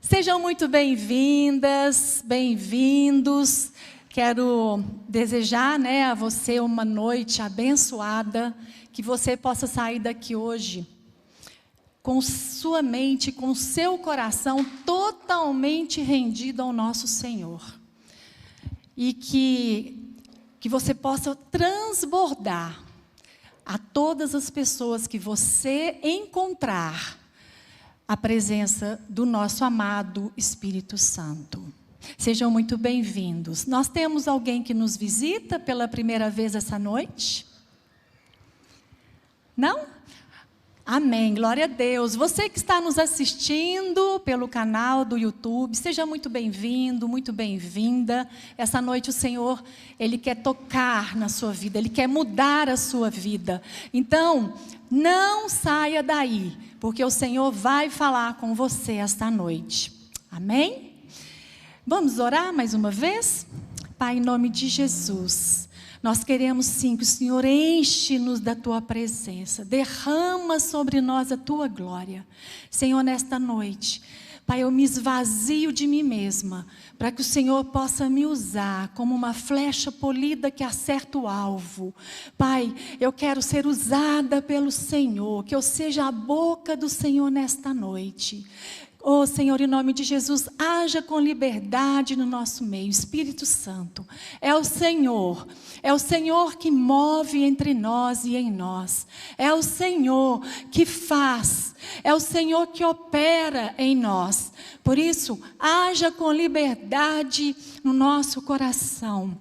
Sejam muito bem-vindas, bem-vindos. Quero desejar, a você uma noite abençoada, que você possa sair daqui hoje com sua mente, com seu coração totalmente rendido ao nosso Senhor. E que você possa transbordar a todas as pessoas que você encontrar a presença do nosso amado Espírito Santo. Sejam muito bem-vindos. Nós temos alguém que nos visita pela primeira vez essa noite? Não? Amém, glória a Deus. Você que está nos assistindo pelo canal do YouTube, seja muito bem-vindo, muito bem-vinda. Essa noite o Senhor, Ele quer tocar na sua vida, Ele quer mudar a sua vida. Então, não saia daí, porque o Senhor vai falar com você esta noite. Amém? Vamos orar mais uma vez? Pai, em nome de Jesus, nós queremos sim que o Senhor enche-nos da Tua presença, derrama sobre nós a Tua glória. Senhor, nesta noite, Pai, eu me esvazio de mim mesma, para que o Senhor possa me usar como uma flecha polida que acerta o alvo. Pai, eu quero ser usada pelo Senhor, que eu seja a boca do Senhor nesta noite. Oh, Senhor, em nome de Jesus, haja com liberdade no nosso meio. Espírito Santo, é o Senhor que move entre nós e em nós. É o Senhor que faz, é o Senhor que opera em nós. Por isso, haja com liberdade no nosso coração.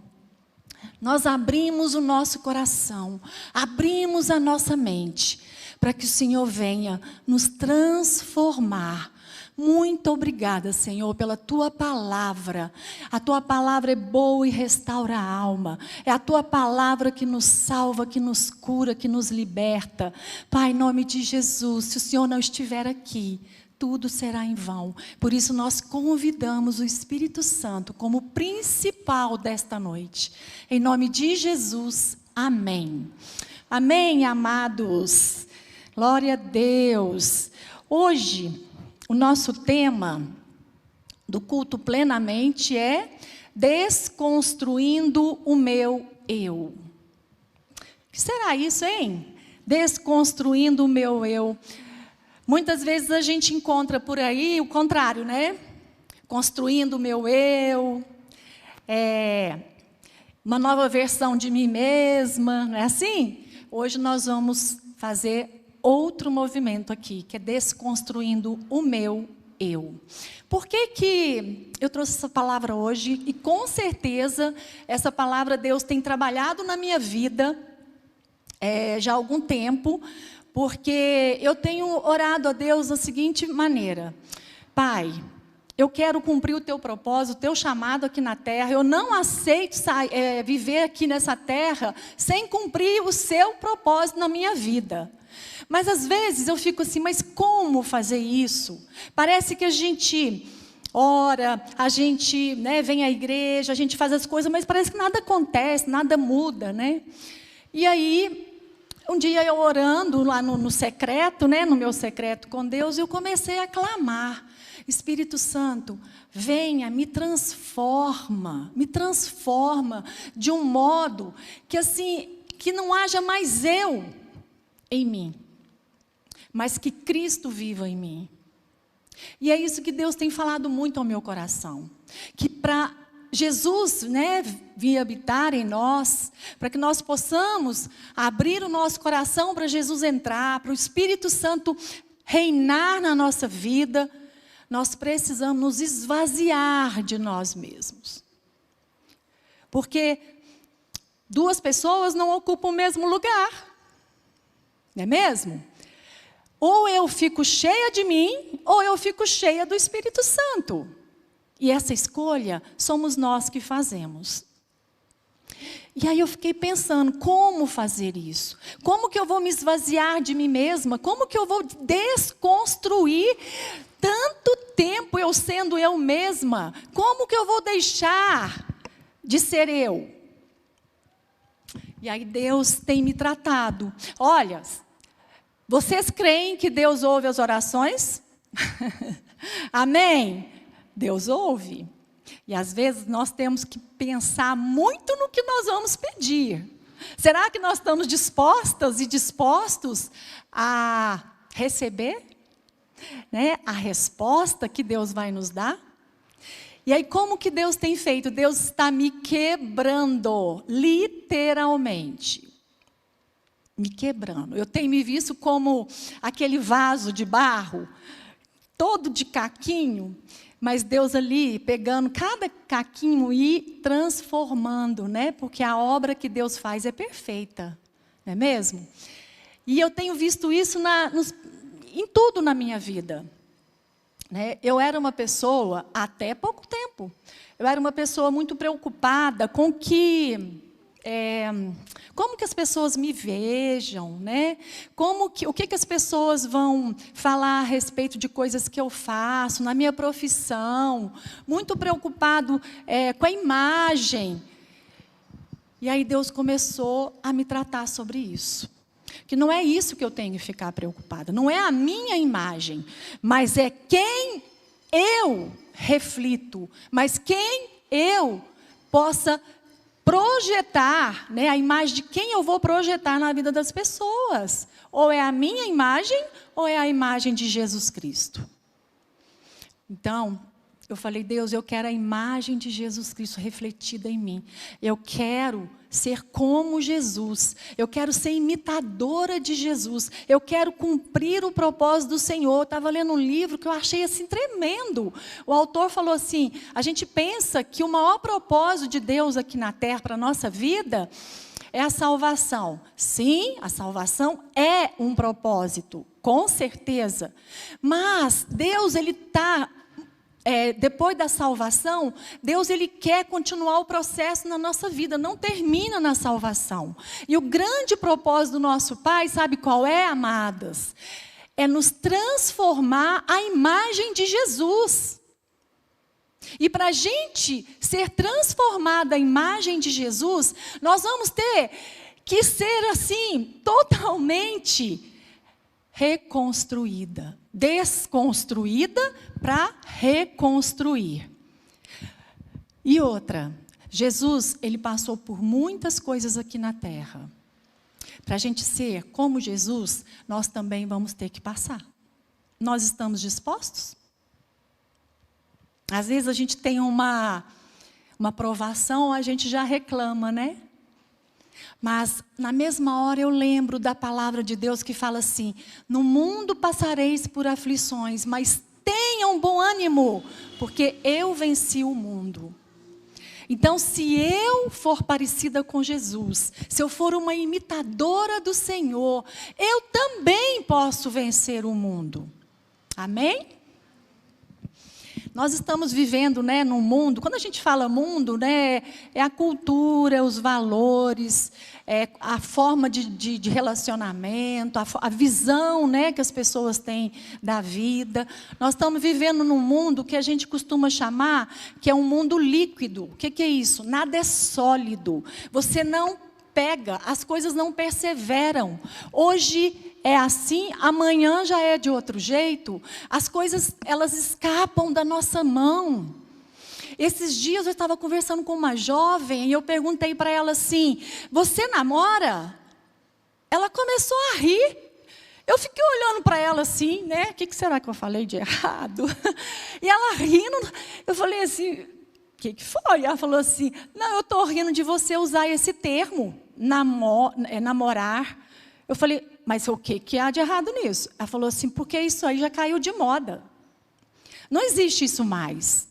Nós abrimos o nosso coração, abrimos a nossa mente, para que o Senhor venha nos transformar. Muito obrigada, Senhor, pela Tua palavra. A Tua palavra é boa e restaura a alma. É a Tua palavra que nos salva, que nos cura, que nos liberta. Pai, em nome de Jesus, se o Senhor não estiver aqui, tudo será em vão. Por isso nós convidamos o Espírito Santo como principal desta noite. Em nome de Jesus, amém. Amém, amados. Glória a Deus. Hoje, o nosso tema do culto plenamente é desconstruindo o meu eu. O que será isso, hein? Desconstruindo o meu eu. Muitas vezes a gente encontra por aí o contrário, né? Construindo o meu eu, uma nova versão de mim mesma, não é assim? Hoje nós vamos fazer outro movimento aqui, que é desconstruindo o meu eu. Por que eu trouxe essa palavra hoje? E com certeza, essa palavra Deus tem trabalhado na minha vida já há algum tempo, porque eu tenho orado a Deus da seguinte maneira: Pai, eu quero cumprir o Teu propósito, o Teu chamado aqui na terra. Eu não aceito viver aqui nessa terra sem cumprir o Seu propósito na minha vida. Mas às vezes eu fico assim, mas como fazer isso? Parece que a gente ora, a gente vem à igreja, a gente faz as coisas, mas parece que nada acontece, nada muda, né? E aí, um dia eu orando lá no secreto, no meu secreto com Deus, eu comecei a clamar: Espírito Santo, venha, me transforma de um modo que assim, que não haja mais eu em mim, mas que Cristo viva em mim. E é isso que Deus tem falado muito ao meu coração, que para Jesus vir habitar em nós, para que nós possamos abrir o nosso coração para Jesus entrar, para o Espírito Santo reinar na nossa vida, nós precisamos nos esvaziar de nós mesmos. Porque duas pessoas não ocupam o mesmo lugar. Não é mesmo? Ou eu fico cheia de mim, ou eu fico cheia do Espírito Santo. E essa escolha somos nós que fazemos. E aí eu fiquei pensando, como fazer isso? Como que eu vou me esvaziar de mim mesma? Como que eu vou desconstruir tanto tempo eu sendo eu mesma? Como que eu vou deixar de ser eu? E aí Deus tem me tratado. Olha, vocês creem que Deus ouve as orações? Amém? Deus ouve. E às vezes nós temos que pensar muito no que nós vamos pedir. Será que nós estamos dispostas e dispostos a receber, né, a resposta que Deus vai nos dar? E aí, como que Deus tem feito? Deus está me quebrando, literalmente. Me quebrando. Eu tenho me visto como aquele vaso de barro, todo de caquinho, mas Deus ali pegando cada caquinho e transformando, né? Porque a obra que Deus faz é perfeita, não é mesmo? E eu tenho visto isso em tudo na minha vida. Né? Eu era uma pessoa, até pouco tempo, eu era uma pessoa muito preocupada com como que as pessoas me vejam, né? O que as pessoas vão falar a respeito de coisas que eu faço, na minha profissão, muito preocupado com a imagem. E aí Deus começou a me tratar sobre isso. Que não é isso que eu tenho que ficar preocupada, não é a minha imagem, mas é quem eu reflito, mas quem eu possa projetar, né, a imagem de quem eu vou projetar na vida das pessoas. Ou é a minha imagem, ou é a imagem de Jesus Cristo. Então, eu falei, Deus, eu quero a imagem de Jesus Cristo refletida em mim. Eu quero ser como Jesus. Eu quero ser imitadora de Jesus. Eu quero cumprir o propósito do Senhor. Eu estava lendo um livro que eu achei assim tremendo. O autor falou assim, a gente pensa que o maior propósito de Deus aqui na terra para a nossa vida é a salvação. Sim, a salvação é um propósito, com certeza. Mas Deus, Ele está... depois da salvação, Deus Ele quer continuar o processo na nossa vida, não termina na salvação. E o grande propósito do nosso Pai, sabe qual é, amadas? É nos transformar à imagem de Jesus. E para a gente ser transformada à imagem de Jesus, nós vamos ter que ser assim, totalmente reconstruída, desconstruída para reconstruir. E outra, Jesus, Ele passou por muitas coisas aqui na terra. Para a gente ser como Jesus, nós também vamos ter que passar. Nós estamos dispostos? Às vezes a gente tem uma provação, a gente já reclama, né? Mas, na mesma hora, eu lembro da palavra de Deus que fala assim, no mundo passareis por aflições, mas tenham bom ânimo, porque eu venci o mundo. Então, se eu for parecida com Jesus, se eu for uma imitadora do Senhor, eu também posso vencer o mundo. Amém? Nós estamos vivendo, né, num mundo, quando a gente fala mundo, né, é a cultura, os valores, a forma de relacionamento, a visão, né, que as pessoas têm da vida. Nós estamos vivendo num mundo que a gente costuma chamar que é um mundo líquido. O que é isso? Nada é sólido. Você não pega, as coisas não perseveram. Hoje é assim, amanhã já é de outro jeito. As coisas, elas escapam da nossa mão. Esses dias eu estava conversando com uma jovem e eu perguntei para ela assim, você namora? Ela começou a rir. Eu fiquei olhando para ela assim, né? O que será que eu falei de errado? E ela rindo, eu falei assim, o que foi? Ela falou assim, não, eu estou rindo de você usar esse termo, namorar. Eu falei, mas o que há de errado nisso? Ela falou assim, porque isso aí já caiu de moda. Não existe isso mais.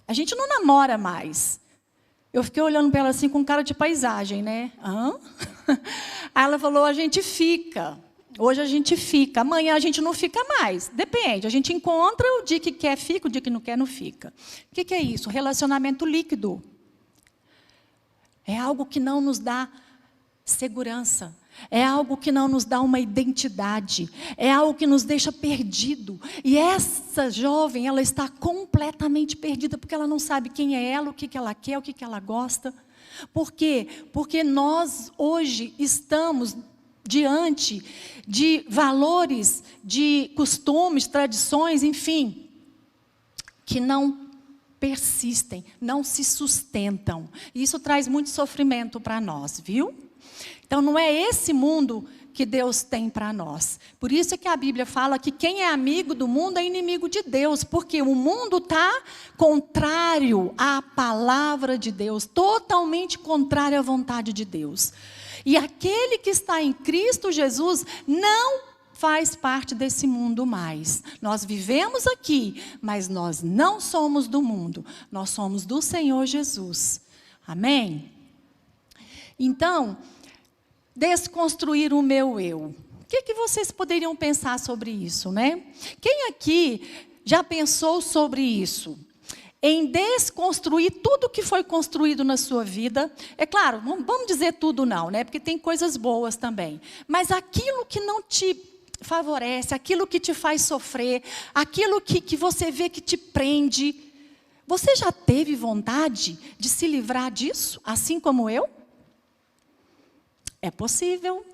A gente não namora mais. Eu fiquei olhando para ela assim com cara de paisagem, né? Hã? Aí ela falou, a gente fica. Hoje a gente fica, amanhã a gente não fica mais. Depende, a gente encontra o dia que quer fica, o dia que não quer não fica. O que é isso? Relacionamento líquido. É algo que não nos dá segurança. É algo que não nos dá uma identidade. É algo que nos deixa perdido. E essa jovem, ela está completamente perdida, porque ela não sabe quem é ela, o que ela quer, o que ela gosta. Por quê? Porque nós hoje estamos diante de valores, de costumes, tradições, enfim, que não persistem, não se sustentam. E isso traz muito sofrimento para nós, viu? Então, não é esse mundo que Deus tem para nós. Por isso é que a Bíblia fala que quem é amigo do mundo é inimigo de Deus, porque o mundo está contrário à palavra de Deus, totalmente contrário à vontade de Deus. E aquele que está em Cristo Jesus não faz parte desse mundo mais. Nós vivemos aqui, mas nós não somos do mundo, nós somos do Senhor Jesus. Amém? Então, desconstruir o meu eu. O que vocês poderiam pensar sobre isso, né? Quem aqui já pensou sobre isso? Em desconstruir tudo que foi construído na sua vida. É claro, não vamos dizer tudo não, né? Porque tem coisas boas também. Mas aquilo que não te favorece, aquilo que te faz sofrer, aquilo que você vê que te prende. Você já teve vontade de se livrar disso, assim como eu? É possível.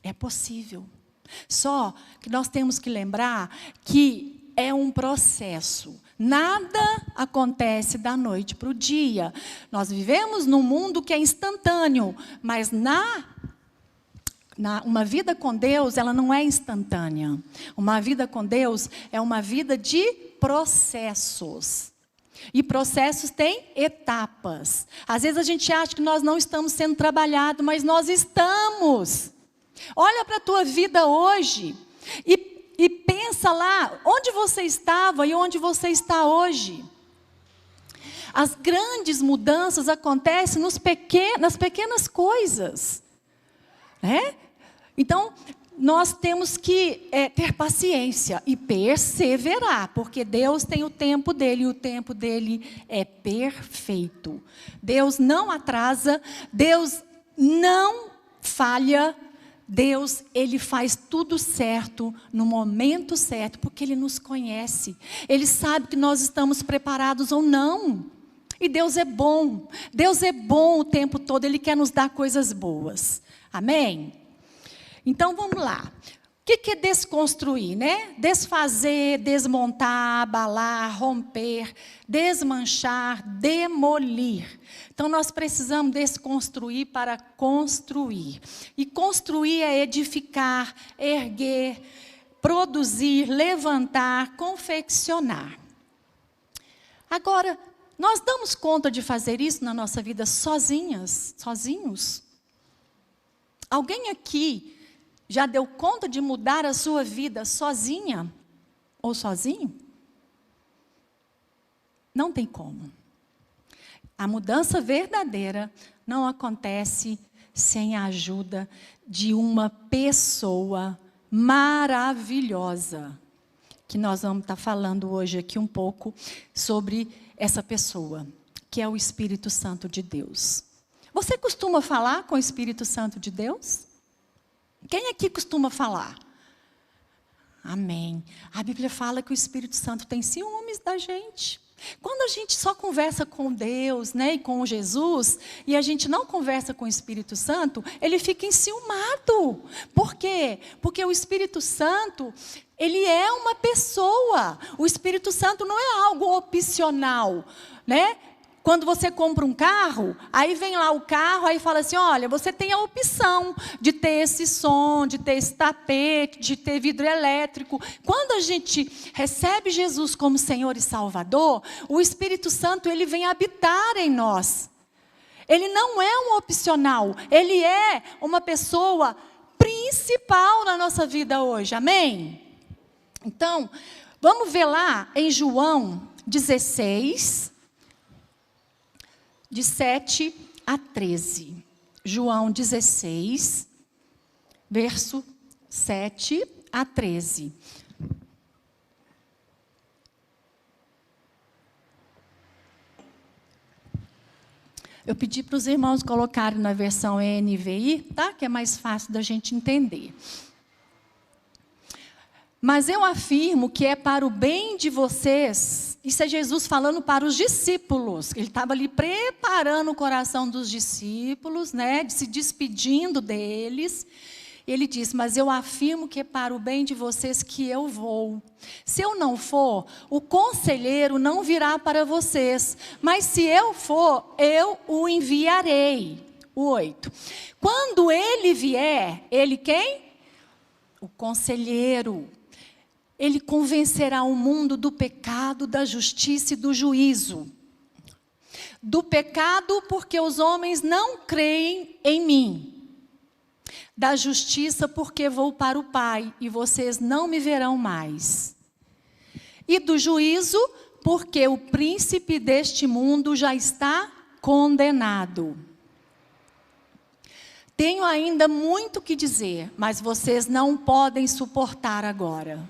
É possível. Só que nós temos que lembrar que é um processo. Nada acontece da noite para o dia. Nós vivemos num mundo que é instantâneo, mas uma vida com Deus, ela não é instantânea. Uma vida com Deus é uma vida de processos. E processos têm etapas. Às vezes a gente acha que nós não estamos sendo trabalhados, mas nós estamos. Olha para a tua vida hoje e pensa lá onde você estava e onde você está hoje. As grandes mudanças acontecem nas pequenas coisas. Né? Então, nós temos que ter paciência e perseverar, porque Deus tem o tempo dele, e o tempo dele é perfeito. Deus não atrasa, Deus não falha, Deus, Ele faz tudo certo, no momento certo, porque Ele nos conhece. Ele sabe que nós estamos preparados ou não. E Deus é bom o tempo todo, Ele quer nos dar coisas boas. Amém? Então, vamos lá. O que é desconstruir, né? Desfazer, desmontar, abalar, romper, desmanchar, demolir. Então, nós precisamos desconstruir para construir. E construir é edificar, erguer, produzir, levantar, confeccionar. Agora, nós damos conta de fazer isso na nossa vida sozinhos? Alguém aqui já deu conta de mudar a sua vida sozinha ou sozinho? Não tem como. A mudança verdadeira não acontece sem a ajuda de uma pessoa maravilhosa, que nós vamos estar falando hoje aqui um pouco sobre essa pessoa, que é o Espírito Santo de Deus. Você costuma falar com o Espírito Santo de Deus? Quem aqui costuma falar? Amém. A Bíblia fala que o Espírito Santo tem ciúmes da gente. Quando a gente só conversa com Deus, né, e com Jesus, e a gente não conversa com o Espírito Santo, ele fica enciumado. Por quê? Porque o Espírito Santo, ele é uma pessoa. O Espírito Santo não é algo opcional, né? Quando você compra um carro, aí vem lá o carro, aí fala assim, olha, você tem a opção de ter esse som, de ter esse tapete, de ter vidro elétrico. Quando a gente recebe Jesus como Senhor e Salvador, o Espírito Santo, ele vem habitar em nós. Ele não é um opcional, ele é uma pessoa principal na nossa vida hoje, amém? Então, vamos ver lá em João 16, de 7 a 13. João 16, verso 7 a 13. Eu pedi para os irmãos colocarem na versão NVI, tá? Que é mais fácil da gente entender. Mas eu afirmo que é para o bem de vocês. Isso é Jesus falando para os discípulos. Ele estava ali preparando o coração dos discípulos, né, se despedindo deles. Ele diz, mas eu afirmo que é para o bem de vocês que eu vou. Se eu não for, o conselheiro não virá para vocês. Mas se eu for, eu o enviarei. O 8. Quando ele vier, ele quem? O conselheiro. Ele convencerá o mundo do pecado, da justiça e do juízo. Do pecado, porque os homens não creem em mim. Da justiça, porque vou para o Pai e vocês não me verão mais. E do juízo, porque o príncipe deste mundo já está condenado. Tenho ainda muito que dizer, mas vocês não podem suportar agora.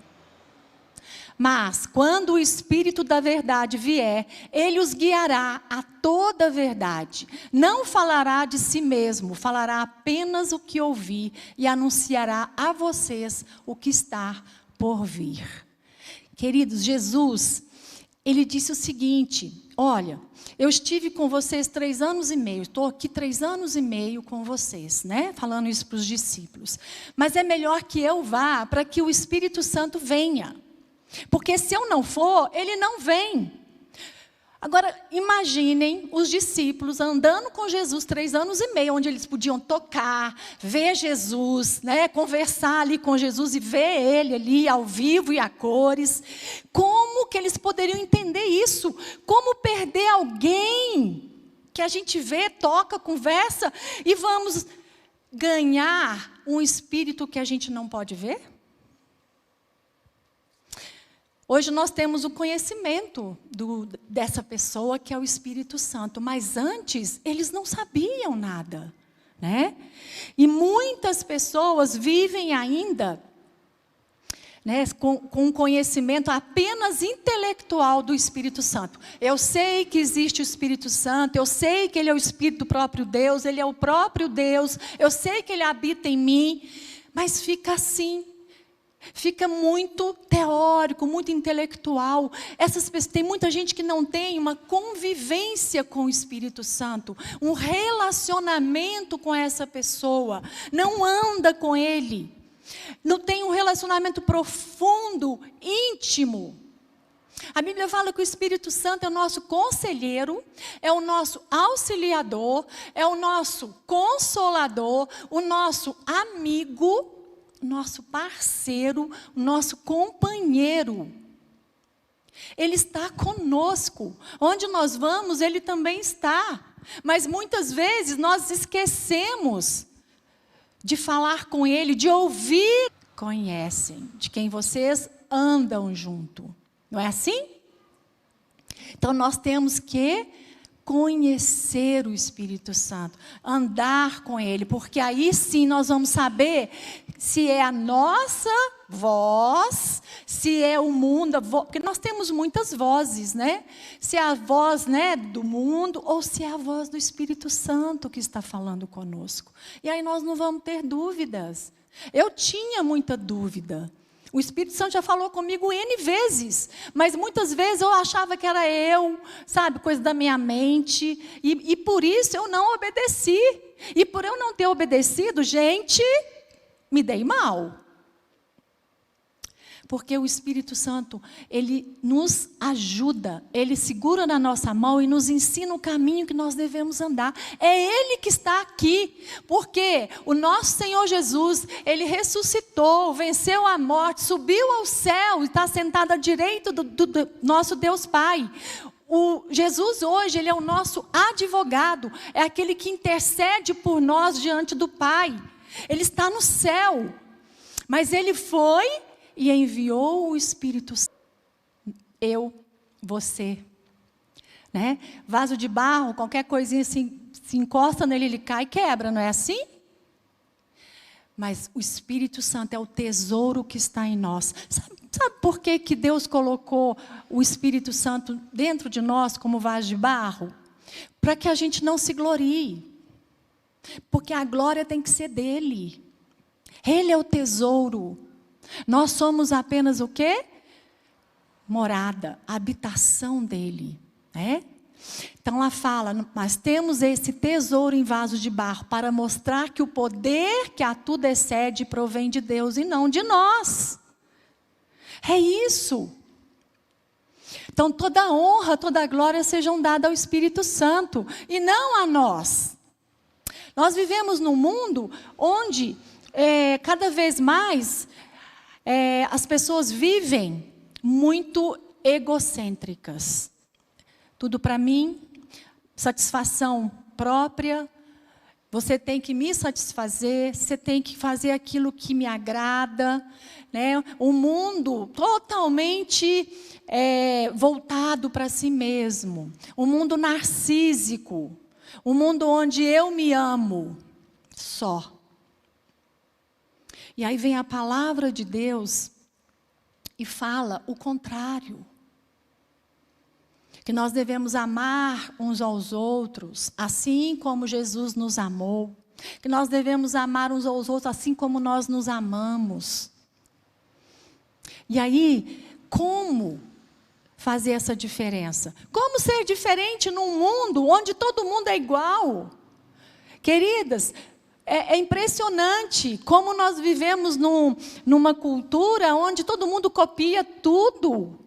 Mas, quando o Espírito da verdade vier, ele os guiará a toda a verdade. Não falará de si mesmo, falará apenas o que ouvir e anunciará a vocês o que está por vir. Queridos, Jesus, ele disse o seguinte, olha, eu estive com vocês 3 anos e meio, estou aqui 3 anos e meio com vocês, né? Falando isso para os discípulos. Mas é melhor que eu vá para que o Espírito Santo venha. Porque se eu não for, ele não vem. Agora, imaginem os discípulos andando com Jesus 3 anos e meio, onde eles podiam tocar, ver Jesus, né, conversar ali com Jesus e ver ele ali ao vivo e a cores. Como que eles poderiam entender isso? Como perder alguém que a gente vê, toca, conversa e vamos ganhar um espírito que a gente não pode ver? Hoje nós temos o conhecimento dessa pessoa que é o Espírito Santo, mas antes eles não sabiam nada, né? E muitas pessoas vivem ainda, né, com conhecimento apenas intelectual do Espírito Santo. Eu sei que existe o Espírito Santo, eu sei que ele é o Espírito do próprio Deus, ele é o próprio Deus, eu sei que ele habita em mim, mas fica assim. Fica muito teórico, muito intelectual. Tem muita gente que não tem uma convivência com o Espírito Santo, um relacionamento com essa pessoa, não anda com ele, não tem um relacionamento profundo, íntimo. A Bíblia fala que o Espírito Santo é o nosso conselheiro, é o nosso auxiliador, é o nosso consolador, o nosso amigo, nosso parceiro, nosso companheiro. Ele está conosco. Onde nós vamos, ele também está. Mas muitas vezes nós esquecemos de falar com ele, de ouvir. Conhecem de quem vocês andam junto. Não é assim? Então nós temos que conhecer o Espírito Santo, andar com ele, porque aí sim nós vamos saber se é a nossa voz, se é o mundo, porque nós temos muitas vozes, né? Se é a voz, né, do mundo, ou se é a voz do Espírito Santo que está falando conosco. E aí nós não vamos ter dúvidas. Eu tinha muita dúvida. O Espírito Santo já falou comigo N vezes, mas muitas vezes eu achava que era eu, sabe, coisa da minha mente, e por isso eu não obedeci. E por eu não ter obedecido, gente, me dei mal. Porque o Espírito Santo, ele nos ajuda, ele segura na nossa mão e nos ensina o caminho que nós devemos andar. É ele que está aqui, porque o nosso Senhor Jesus, ele ressuscitou, venceu a morte, subiu ao céu e está sentado à direita do nosso Deus Pai. O Jesus hoje, ele é o nosso advogado, é aquele que intercede por nós diante do Pai. Ele está no céu, mas ele foi e enviou o Espírito Santo. Eu, você, né? Vaso de barro, qualquer coisinha assim, se encosta nele, ele cai e quebra, não é assim? Mas o Espírito Santo é o tesouro que está em nós. Sabe por que Deus colocou o Espírito Santo dentro de nós como vaso de barro? Para que a gente não se glorie. Porque a glória tem que ser dele. Ele é o tesouro. Nós somos apenas o quê? Morada, habitação dele, né? Então ela fala, mas temos esse tesouro em vaso de barro para mostrar que o poder que a tudo excede provém de Deus e não de nós. É isso. Então toda a honra, toda a glória sejam dadas ao Espírito Santo e não a nós. Nós vivemos num mundo onde cada vez mais as pessoas vivem muito egocêntricas. Tudo para mim, satisfação própria, você tem que me satisfazer, você tem que fazer aquilo que me agrada, né? Um mundo totalmente voltado para si mesmo, um mundo narcísico, um mundo onde eu me amo só. E aí vem a palavra de Deus e fala o contrário. Que nós devemos amar uns aos outros, assim como Jesus nos amou. Que nós devemos amar uns aos outros, assim como nós nos amamos. E aí, como fazer essa diferença? Como ser diferente num mundo onde todo mundo é igual? Queridas, é impressionante como nós vivemos numa cultura onde todo mundo copia tudo.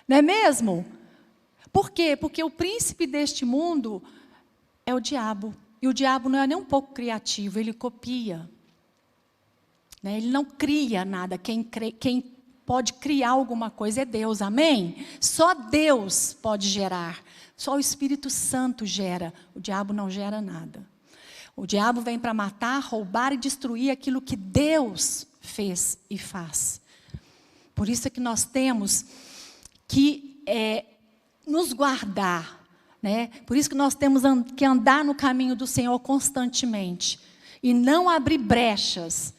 Não é mesmo? Por quê? Porque o príncipe deste mundo é o diabo. E o diabo não é nem um pouco criativo, ele copia. Né? Ele não cria nada. Quem pode criar alguma coisa é Deus, amém? Só Deus pode gerar. Só o Espírito Santo gera. O diabo não gera nada. O diabo vem para matar, roubar e destruir aquilo que Deus fez e faz. Por isso é que nós temos que nos guardar, né? Por isso que nós temos que andar no caminho do Senhor constantemente e não abrir brechas,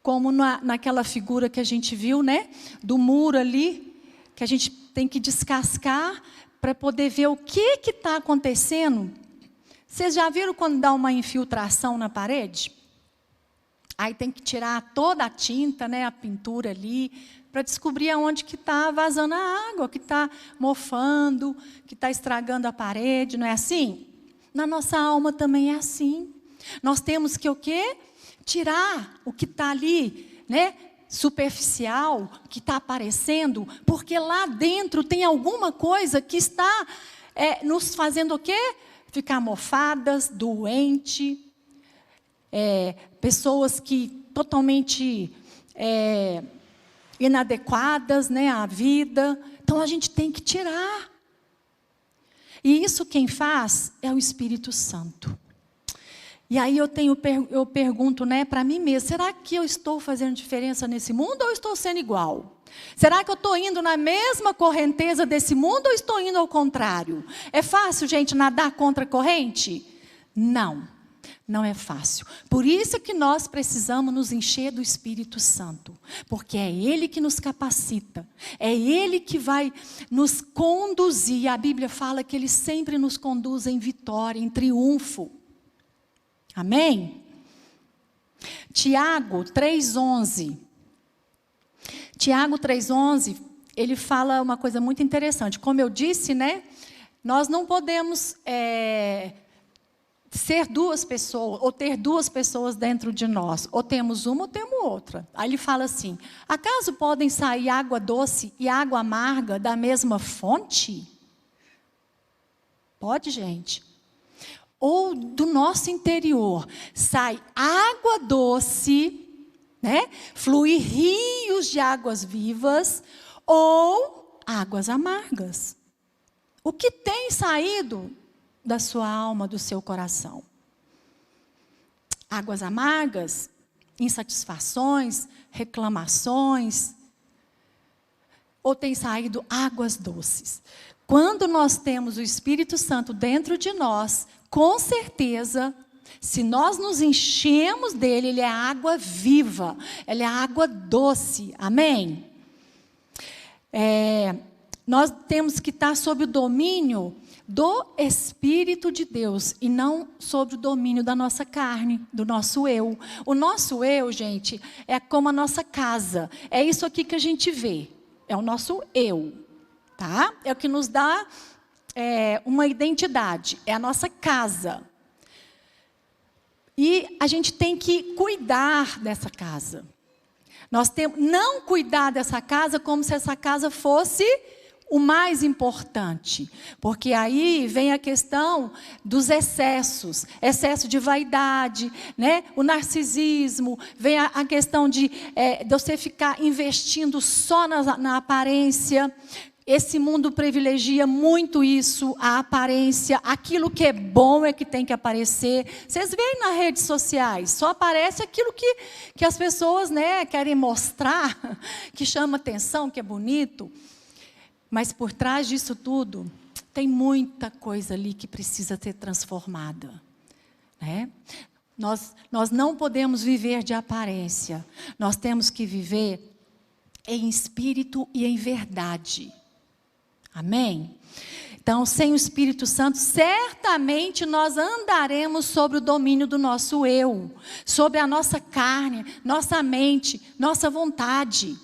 como naquela figura que a gente viu, né? Do muro ali, que a gente tem que descascar para poder ver o que está acontecendo. Vocês já viram quando dá uma infiltração na parede? Aí tem que tirar toda a tinta, né? A pintura ali, para descobrir aonde que está vazando a água, que está mofando, que está estragando a parede, não é assim? Na nossa alma também é assim. Nós temos que o quê? Tirar o que está ali, né? Superficial, que está aparecendo, porque lá dentro tem alguma coisa que está nos fazendo o quê? Ficar mofadas, doente, pessoas que totalmente inadequadas, né, à vida. Então a gente tem que tirar. E isso quem faz é o Espírito Santo. E aí eu pergunto, né, para mim mesma, será que eu estou fazendo diferença nesse mundo ou estou sendo igual? Será que eu estou indo na mesma correnteza desse mundo ou estou indo ao contrário? É fácil, gente, nadar contra a corrente? Não. Não é fácil. Por isso que nós precisamos nos encher do Espírito Santo. Porque é Ele que nos capacita. É Ele que vai nos conduzir. A Bíblia fala que Ele sempre nos conduz em vitória, em triunfo. Amém? Tiago 3,11. Tiago 3,11, ele fala uma coisa muito interessante. Como eu disse, né? Nós não podemos ser duas pessoas, ou ter duas pessoas dentro de nós. Ou temos uma ou temos outra. Aí ele fala assim, acaso podem sair água doce e água amarga da mesma fonte? Pode, gente. Ou do nosso interior sai água doce, né? Flui rios de águas vivas, ou águas amargas. O que tem saído da sua alma, do seu coração? Águas amargas, insatisfações, reclamações, ou tem saído águas doces? Quando nós temos o Espírito Santo dentro de nós, com certeza, se nós nos enchemos dele, ele é água viva, ele é água doce, amém? Nós temos que estar sob o domínio do Espírito de Deus e não sobre o domínio da nossa carne, do nosso eu. O nosso eu, gente, é como a nossa casa. É isso aqui que a gente vê. É o nosso eu, tá? É o que nos dá uma identidade, é a nossa casa. E a gente tem que cuidar dessa casa. Nós temos não cuidar dessa casa como se essa casa fosse o mais importante, porque aí vem a questão dos excessos, excesso de vaidade, né? O narcisismo, vem a questão de você ficar investindo só na aparência. Esse mundo privilegia muito isso, a aparência, aquilo que é bom é que tem que aparecer. Vocês veem nas redes sociais, só aparece aquilo que as pessoas, né, querem mostrar, que chama atenção, que é bonito. Mas por trás disso tudo, tem muita coisa ali que precisa ser transformada, né? Nós não podemos viver de aparência, nós temos que viver em espírito e em verdade. Amém? Então, sem o Espírito Santo, certamente nós andaremos sobre o domínio do nosso eu, sobre a nossa carne, nossa mente, nossa vontade.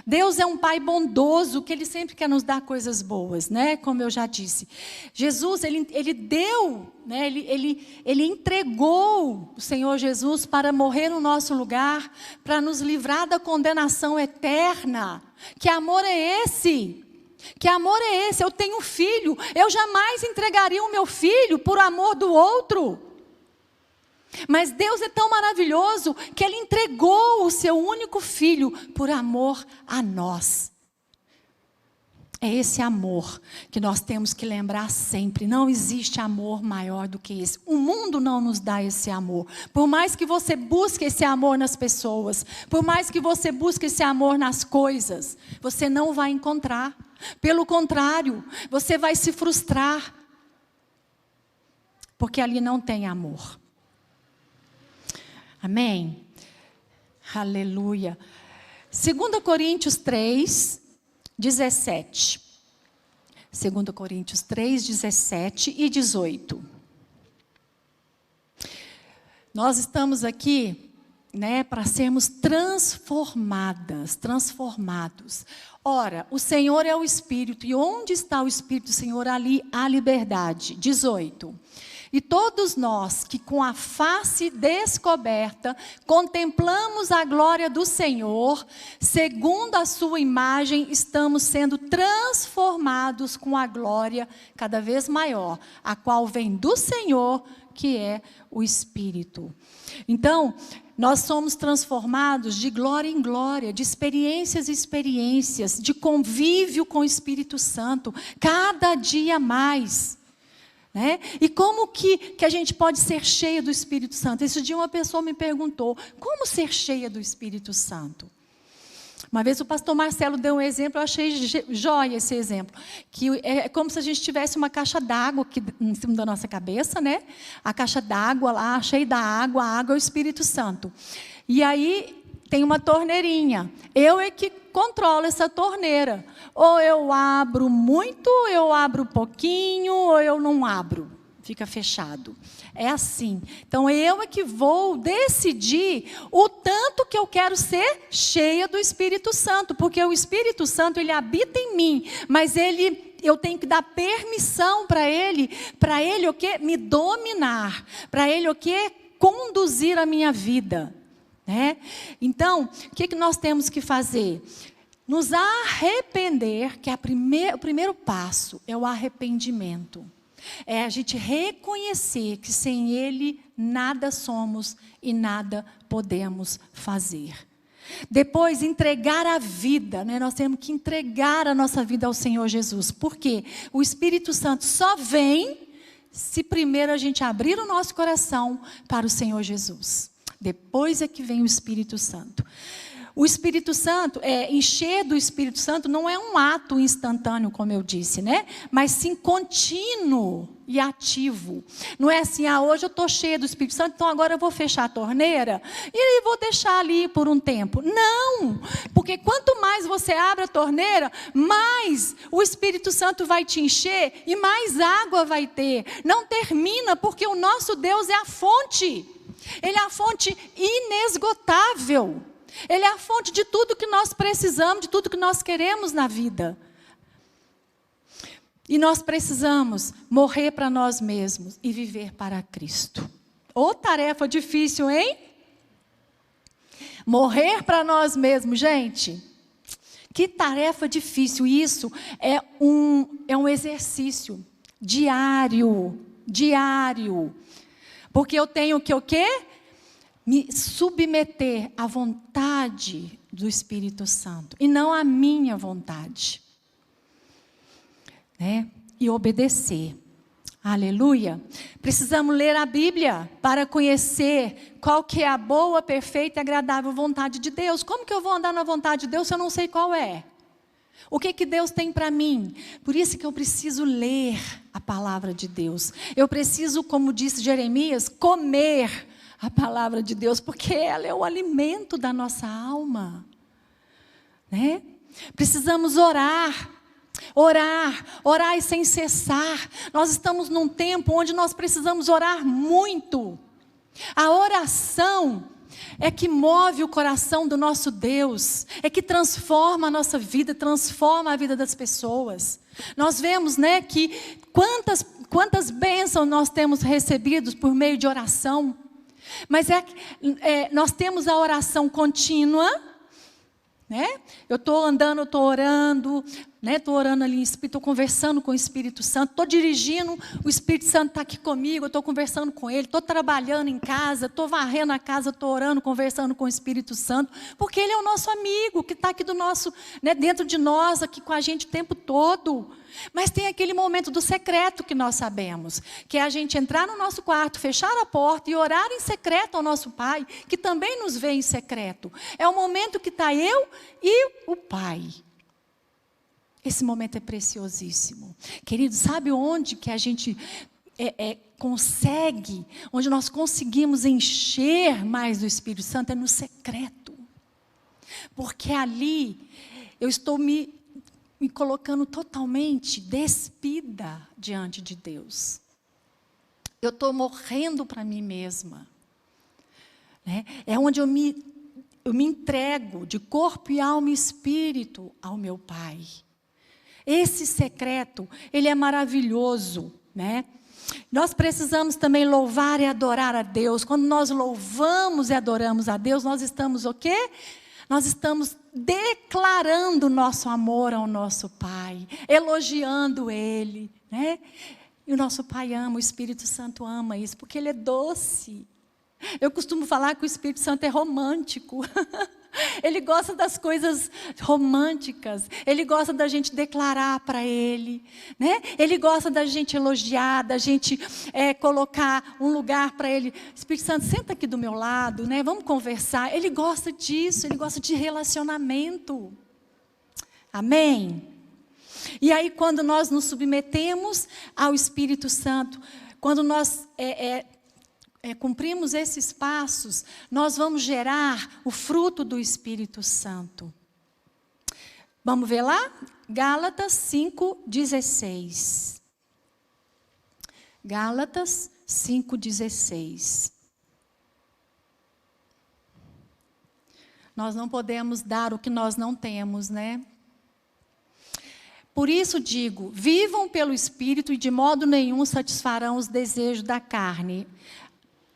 Deus é um Pai bondoso, que Ele sempre quer nos dar coisas boas, né? Como eu já disse. Jesus, Ele deu, né? Ele entregou o Senhor Jesus para morrer no nosso lugar, para nos livrar da condenação eterna. Que amor é esse? Que amor é esse? Eu tenho um filho, eu jamais entregaria o meu filho por amor do outro. Mas Deus é tão maravilhoso que Ele entregou o seu único filho por amor a nós. É esse amor que nós temos que lembrar sempre. Não existe amor maior do que esse. O mundo não nos dá esse amor. Por mais que você busque esse amor nas pessoas, por mais que você busque esse amor nas coisas, você não vai encontrar. Pelo contrário, você vai se frustrar. Porque ali não tem amor. Amém? Aleluia. 2 Coríntios 3, 17. 2 Coríntios 3, 17 e 18. Nós estamos aqui, né, para sermos transformados. Ora, o Senhor é o Espírito, e onde está o Espírito do Senhor, ali há liberdade. 18. E todos nós que com a face descoberta contemplamos a glória do Senhor, segundo a sua imagem, estamos sendo transformados com a glória cada vez maior, a qual vem do Senhor, que é o Espírito. Então, nós somos transformados de glória em glória, de experiências em experiências, de convívio com o Espírito Santo, cada dia mais. Né? E como que a gente pode ser cheia do Espírito Santo? Esse dia uma pessoa me perguntou, como ser cheia do Espírito Santo? Uma vez o pastor Marcelo deu um exemplo, eu achei jóia esse exemplo. Que é como se a gente tivesse uma caixa d'água aqui em cima da nossa cabeça, né? A caixa d'água lá, cheia da água, a água é o Espírito Santo. E aí tem uma torneirinha. Eu é que controlo essa torneira. Ou eu abro muito, ou eu abro pouquinho, ou eu não abro. Fica fechado. É assim. Então, eu é que vou decidir o tanto que eu quero ser cheia do Espírito Santo. Porque o Espírito Santo, ele habita em mim. Mas eu tenho que dar permissão para ele o quê? Me dominar. Para ele o quê? Conduzir a minha vida. Né? Então, o que nós temos que fazer? Nos arrepender, que é o primeiro passo, é o arrependimento. É a gente reconhecer que sem Ele nada somos e nada podemos fazer. Depois, entregar a vida, né? Nós temos que entregar a nossa vida ao Senhor Jesus. Por quê? O Espírito Santo só vem se primeiro a gente abrir o nosso coração para o Senhor Jesus. Depois é que vem o Espírito Santo. O Espírito Santo, encher do Espírito Santo não é um ato instantâneo, como eu disse, né? Mas sim contínuo e ativo. Não é assim, hoje eu estou cheia do Espírito Santo, então agora eu vou fechar a torneira e vou deixar ali por um tempo. Não! Porque quanto mais você abre a torneira, mais o Espírito Santo vai te encher e mais água vai ter. Não termina, porque o nosso Deus é a fonte. Ele é a fonte inesgotável. Ele é a fonte de tudo que nós precisamos, de tudo que nós queremos na vida. E nós precisamos morrer para nós mesmos e viver para Cristo. Ô, tarefa difícil, hein? Morrer para nós mesmos, gente. Que tarefa difícil. Isso é um exercício diário. Porque eu tenho que o quê? Me submeter à vontade do Espírito Santo. E não à minha vontade. Né? E obedecer. Aleluia. Precisamos ler a Bíblia para conhecer qual que é a boa, perfeita e agradável vontade de Deus. Como que eu vou andar na vontade de Deus se eu não sei qual é? O que Deus tem para mim? Por isso que eu preciso ler a palavra de Deus. Eu preciso, como disse Jeremias, comer a palavra de Deus, porque ela é o alimento da nossa alma. Né? Precisamos orar e sem cessar. Nós estamos num tempo onde nós precisamos orar muito. A oração é que move o coração do nosso Deus, é que transforma a nossa vida, transforma a vida das pessoas. Nós vemos, né, que quantas bênçãos nós temos recebidos por meio de oração. Mas nós temos a oração contínua, né? Eu estou andando, eu estou orando, né? Estou orando ali em Espírito, estou conversando com o Espírito Santo, estou dirigindo, o Espírito Santo está aqui comigo, eu estou conversando com Ele, estou trabalhando em casa, estou varrendo a casa, estou orando, conversando com o Espírito Santo, porque Ele é o nosso amigo, que está aqui do nosso, né, dentro de nós, aqui com a gente o tempo todo. Mas tem aquele momento do secreto que nós sabemos, que é a gente entrar no nosso quarto, fechar a porta e orar em secreto ao nosso Pai, que também nos vê em secreto. É o momento que está eu e o Pai. Esse momento é preciosíssimo. Querido, sabe onde que a gente consegue, onde nós conseguimos encher mais do Espírito Santo? É no secreto. Porque ali eu estou me colocando totalmente despida diante de Deus. Eu estou morrendo para mim mesma. Né? É onde eu me entrego de corpo e alma e espírito ao meu Pai. Esse secreto, ele é maravilhoso, né? Nós precisamos também louvar e adorar a Deus. Quando nós louvamos e adoramos a Deus, nós estamos o quê? Nós estamos declarando nosso amor ao nosso Pai, elogiando Ele, né? E o nosso Pai ama, o Espírito Santo ama isso, porque Ele é doce. Eu costumo falar que o Espírito Santo é romântico. Ele gosta das coisas românticas. Ele gosta da gente declarar para Ele, né? Ele gosta da gente elogiar, da gente colocar um lugar para Ele. Espírito Santo, senta aqui do meu lado, né? Vamos conversar. Ele gosta disso, Ele gosta de relacionamento. Amém? E aí, quando nós nos submetemos ao Espírito Santo, quando nós cumprimos esses passos, nós vamos gerar o fruto do Espírito Santo. Vamos ver lá? Gálatas 5:16. Gálatas 5:16. Nós não podemos dar o que nós não temos, né? Por isso digo, vivam pelo Espírito e de modo nenhum satisfarão os desejos da carne.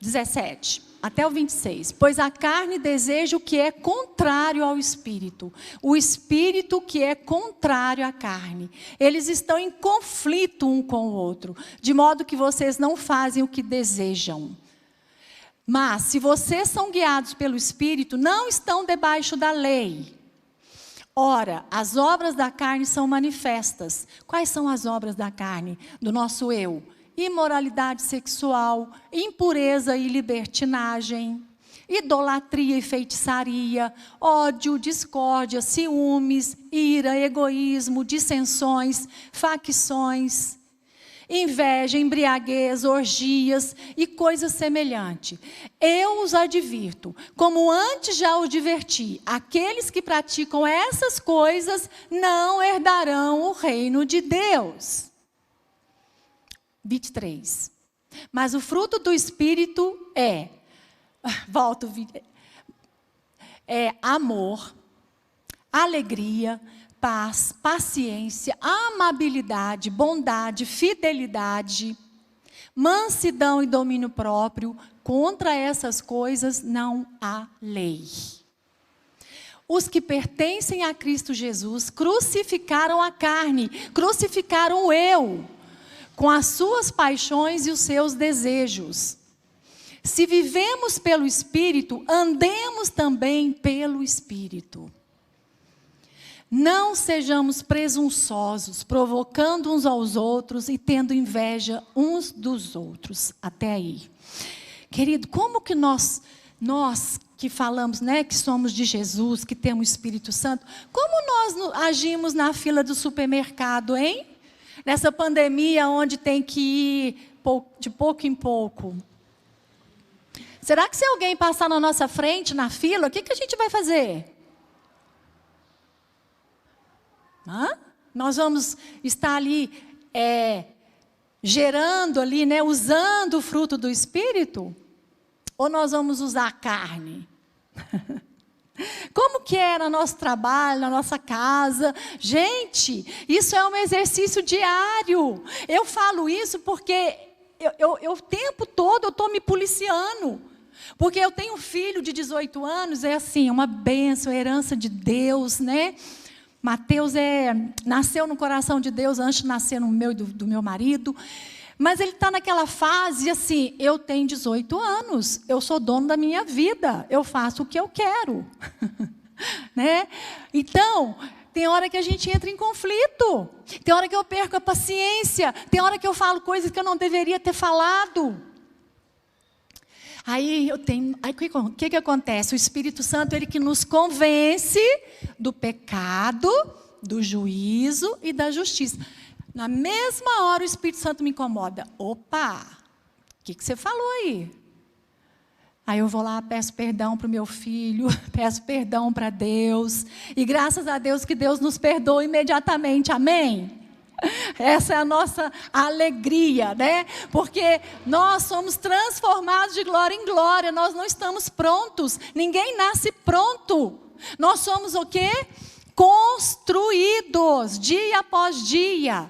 17, até o 26. Pois a carne deseja o que é contrário ao Espírito. O Espírito que é contrário à carne. Eles estão em conflito um com o outro. De modo que vocês não fazem o que desejam. Mas, se vocês são guiados pelo Espírito, não estão debaixo da lei. Ora, as obras da carne são manifestas. Quais são as obras da carne? Do nosso eu. Imoralidade sexual, impureza e libertinagem, idolatria e feitiçaria, ódio, discórdia, ciúmes, ira, egoísmo, dissensões, facções, inveja, embriaguez, orgias e coisas semelhantes. Eu os advirto, como antes já os diverti, aqueles que praticam essas coisas não herdarão o reino de Deus. 23. Mas o fruto do Espírito é amor, alegria, paz, paciência, amabilidade, bondade, fidelidade, mansidão e domínio próprio. Contra essas coisas não há lei. Os que pertencem a Cristo Jesus crucificaram a carne, crucificaram o eu, com as suas paixões e os seus desejos. Se vivemos pelo Espírito, andemos também pelo Espírito. Não sejamos presunçosos, provocando uns aos outros e tendo inveja uns dos outros. Até aí. Querido, como que nós que falamos, né, que somos de Jesus, que temos o Espírito Santo, como nós agimos na fila do supermercado, hein? Nessa pandemia onde tem que ir de pouco em pouco. Será que se alguém passar na nossa frente, na fila, o que a gente vai fazer? Nós vamos estar ali gerando ali, né, usando o fruto do Espírito? Ou nós vamos usar a carne? Como que é no nosso trabalho, na nossa casa? Gente, isso é um exercício diário. Eu falo isso porque eu o tempo todo eu estou me policiando. Porque eu tenho um filho de 18 anos, é assim, uma bênção, herança de Deus, né? Mateus nasceu no coração de Deus antes de nascer no meu e do meu marido. Mas ele está naquela fase assim, eu tenho 18 anos, eu sou dono da minha vida, eu faço o que eu quero. Né? Então, tem hora que a gente entra em conflito, tem hora que eu perco a paciência, tem hora que eu falo coisas que eu não deveria ter falado. Aí o que acontece? O Espírito Santo, ele que nos convence do pecado, do juízo e da justiça. Na mesma hora o Espírito Santo me incomoda. Opa, o que você falou aí? Aí eu vou lá, peço perdão para o meu filho, peço perdão para Deus. E graças a Deus que Deus nos perdoa imediatamente, amém? Essa é a nossa alegria, né? Porque nós somos transformados de glória em glória, nós não estamos prontos, ninguém nasce pronto. Nós somos o quê? Construídos, dia após dia.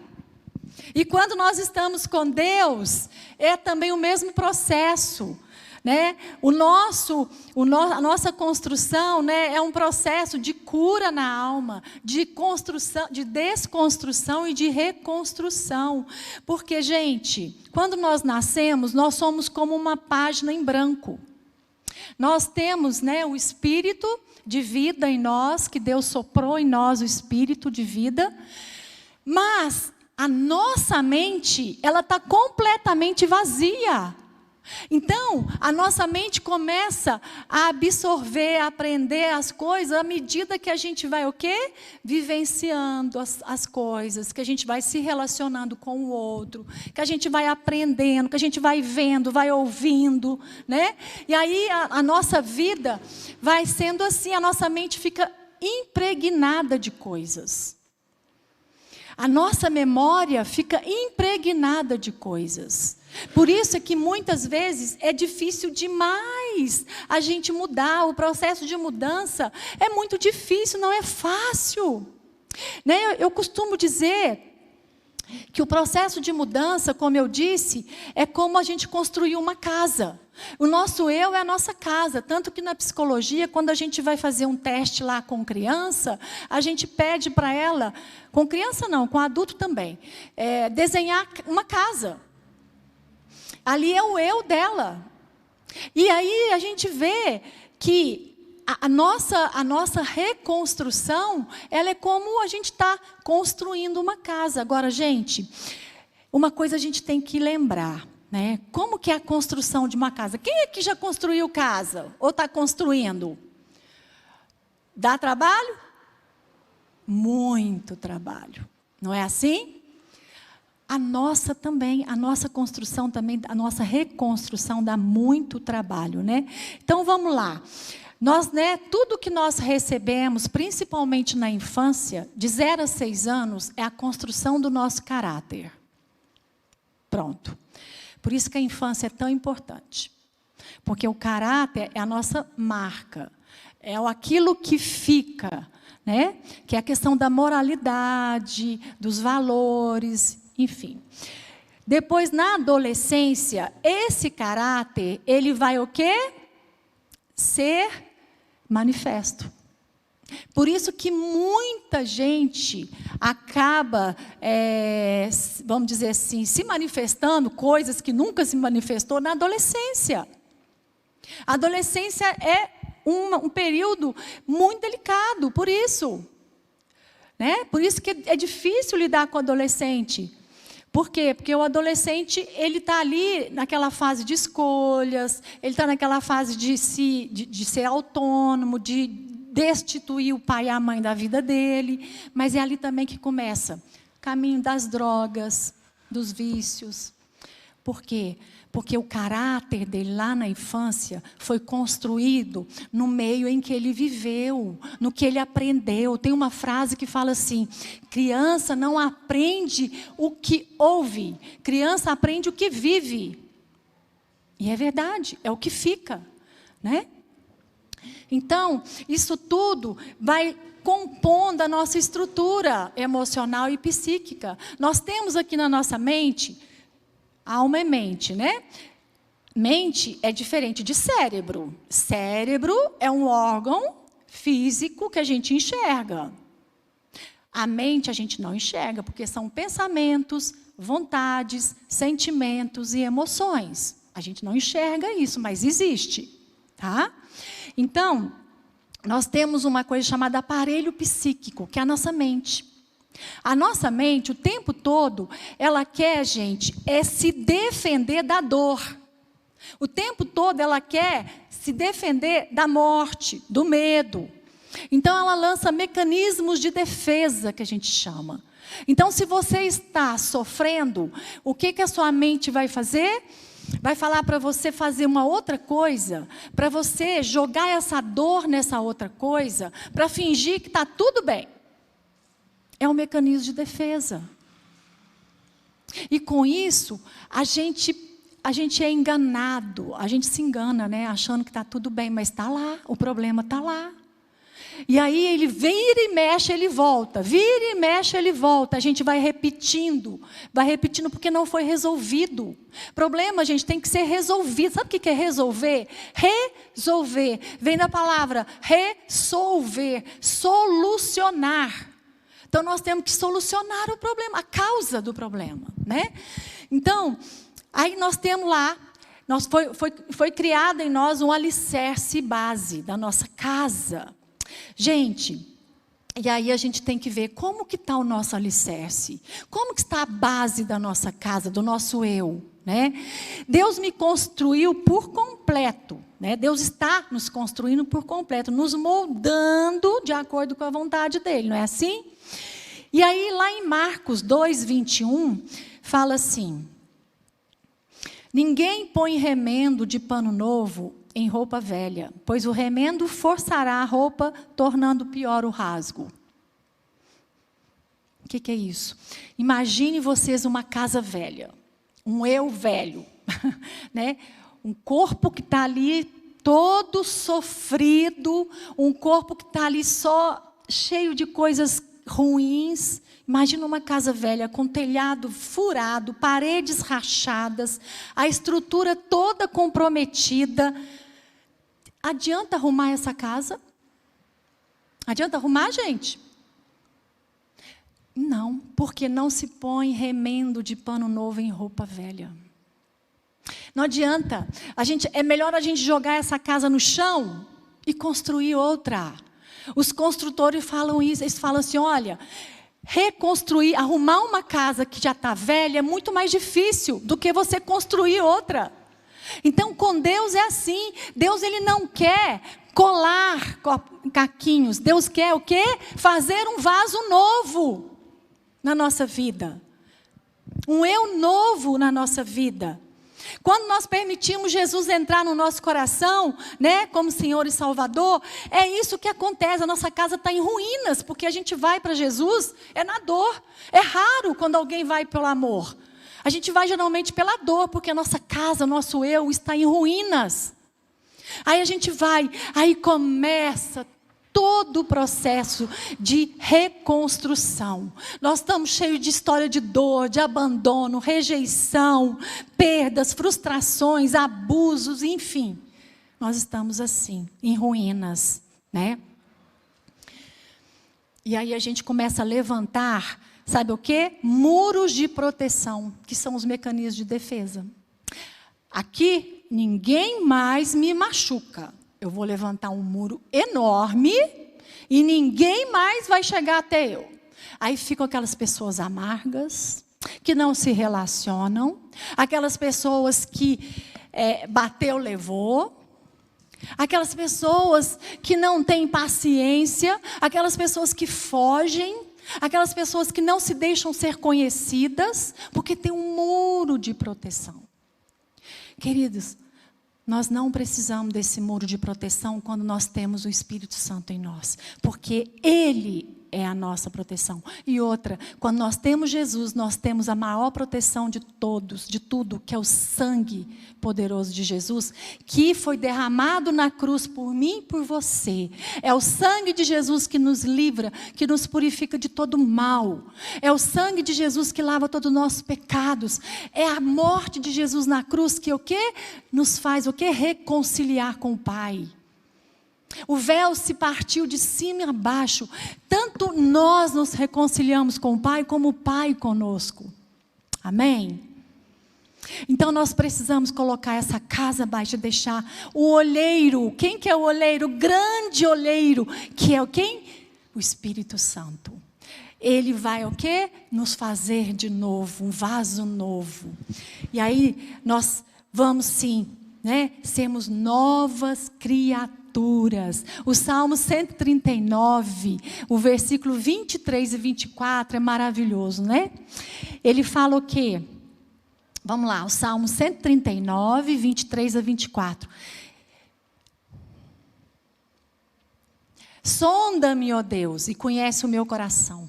E quando nós estamos com Deus, é também o mesmo processo. Né? A nossa construção, né, é um processo de cura na alma, de construção, de desconstrução e de reconstrução. Porque, gente, quando nós nascemos, nós somos como uma página em branco. Nós temos, né, o espírito de vida em nós, que Deus soprou em nós o espírito de vida, mas a nossa mente, ela está completamente vazia. Então, a nossa mente começa a absorver, a aprender as coisas à medida que a gente vai o quê? Vivenciando as coisas, que a gente vai se relacionando com o outro, que a gente vai aprendendo, que a gente vai vendo, vai ouvindo, né? E aí a nossa vida vai sendo assim, a nossa mente fica impregnada de coisas. A nossa memória fica impregnada de coisas. Por isso é que muitas vezes é difícil demais a gente mudar. O processo de mudança é muito difícil, não é fácil. Né? Eu costumo dizer que o processo de mudança, como eu disse, é como a gente construir uma casa. O nosso eu é a nossa casa, tanto que na psicologia, quando a gente vai fazer um teste lá com criança, a gente pede para ela, com criança não, com adulto também, desenhar uma casa. Ali é o eu dela. E aí a gente vê que a nossa reconstrução, ela é como a gente está construindo uma casa. Agora, gente, uma coisa a gente tem que lembrar, né? Como que é a construção de uma casa? Quem aqui já construiu casa? Ou está construindo? Dá trabalho? Muito trabalho. Não é assim? A nossa construção também, a nossa reconstrução dá muito trabalho, né? Então, vamos lá. Nós, né, tudo que nós recebemos, principalmente na infância, de 0 a 6 anos, é a construção do nosso caráter. Pronto. Por isso que a infância é tão importante. Porque o caráter é a nossa marca. É aquilo que fica, né? Que é a questão da moralidade, dos valores, enfim. Depois, na adolescência, esse caráter, ele vai o quê? Ser manifesto. Por isso que muita gente acaba, vamos dizer assim, se manifestando coisas que nunca se manifestou na adolescência. A adolescência é um período muito delicado, por isso. Né? Por isso que é difícil lidar com o adolescente. Por quê? Porque o adolescente, ele está ali naquela fase de escolhas, ele está naquela fase de ser autônomo, de destituir o pai e a mãe da vida dele, mas é ali também que começa o caminho das drogas, dos vícios. Por quê? Porque o caráter dele lá na infância foi construído no meio em que ele viveu, no que ele aprendeu. Tem uma frase que fala assim: criança não aprende o que ouve, criança aprende o que vive. E é verdade, é o que fica, né? Então, isso tudo vai compondo a nossa estrutura emocional e psíquica. Nós temos aqui na nossa mente, alma e mente, né? Mente é diferente de cérebro. Cérebro é um órgão físico que a gente enxerga. A mente a gente não enxerga, porque são pensamentos, vontades, sentimentos e emoções. A gente não enxerga isso, mas existe, tá? Então, nós temos uma coisa chamada aparelho psíquico, que é a nossa mente. A nossa mente, o tempo todo, ela quer, gente, se defender da dor. O tempo todo ela quer se defender da morte, do medo. Então, ela lança mecanismos de defesa, que a gente chama. Então, se você está sofrendo, o que a sua mente vai fazer? Vai falar para você fazer uma outra coisa, para você jogar essa dor nessa outra coisa, para fingir que está tudo bem. É um mecanismo de defesa. E com isso, a gente é enganado, a gente se engana, né? Achando que está tudo bem, mas está lá, o problema está lá. E aí ele vira e mexe, ele volta, vira e mexe, ele volta. A gente vai repetindo porque não foi resolvido. Problema, gente, tem que ser resolvido. Sabe o que é resolver? Resolver. Vem da palavra resolver, solucionar. Então, nós temos que solucionar o problema, a causa do problema, né? Então, aí nós temos lá, foi criado em nós um alicerce base da nossa casa. Gente, e aí a gente tem que ver como que está o nosso alicerce, como que está a base da nossa casa, do nosso eu, né? Deus me construiu por completo, né? Deus está nos construindo por completo, nos moldando de acordo com a vontade dele, não é assim? E aí lá em Marcos 2:21, fala assim: ninguém põe remendo de pano novo em roupa velha, pois o remendo forçará a roupa, tornando pior o rasgo. O que é isso? Imagine vocês uma casa velha, um eu velho, né? Um corpo que está ali todo sofrido, um corpo que está ali só cheio de coisas ruins. Imagina uma casa velha com telhado furado, paredes rachadas, a estrutura toda comprometida. Adianta arrumar essa casa? Adianta arrumar, gente? Não, porque não se põe remendo de pano novo em roupa velha. Não adianta. É melhor a gente jogar essa casa no chão e construir outra. Os construtores falam isso, eles falam assim: olha, reconstruir, arrumar uma casa que já está velha é muito mais difícil do que você construir outra. Então, com Deus é assim. Deus, ele não quer colar caquinhos. Deus quer o quê? Fazer um vaso novo na nossa vida. Um eu novo na nossa vida. Quando nós permitimos Jesus entrar no nosso coração, né, como Senhor e Salvador, é isso que acontece. A nossa casa está em ruínas, porque a gente vai para Jesus, é na dor. É raro quando alguém vai pelo amor. A gente vai geralmente pela dor, porque a nossa casa, nosso eu está em ruínas. Aí a gente vai, aí começa todo o processo de reconstrução. Nós estamos cheios de história de dor, de abandono, rejeição, perdas, frustrações, abusos, enfim. Nós estamos assim, em ruínas, né? E aí a gente começa a levantar, sabe o quê? Muros de proteção, que são os mecanismos de defesa. Aqui, ninguém mais me machuca. Eu vou levantar um muro enorme e ninguém mais vai chegar até eu. Aí ficam aquelas pessoas amargas, que não se relacionam, aquelas pessoas que bateu, levou, aquelas pessoas que não têm paciência, aquelas pessoas que fogem, aquelas pessoas que não se deixam ser conhecidas, porque tem um muro de proteção. Queridos, nós não precisamos desse muro de proteção quando nós temos o Espírito Santo em nós, porque Ele é a nossa proteção. E outra, quando nós temos Jesus, nós temos a maior proteção de todos, de tudo, que é o sangue poderoso de Jesus, que foi derramado na cruz por mim e por você. É o sangue de Jesus que nos livra, que nos purifica de todo mal. É o sangue de Jesus que lava todos os nossos pecados. É a morte de Jesus na cruz que o quê? Nos faz o quê? Reconciliar com o Pai. O véu se partiu de cima a baixo. Tanto nós nos reconciliamos com o Pai, como o Pai conosco. Amém? Então nós precisamos colocar essa casa abaixo, deixar o olheiro. Quem que é o olheiro? O grande olheiro, que é o quem? O Espírito Santo. Ele vai o quê? Nos fazer de novo, um vaso novo. E aí nós vamos sim, né? Sermos novas criaturas. O Salmo 139, o versículo 23 e 24 é maravilhoso, né? Ele fala o quê? Vamos lá, o Salmo 139, 23 a 24. Sonda-me, ó Deus, e conhece o meu coração.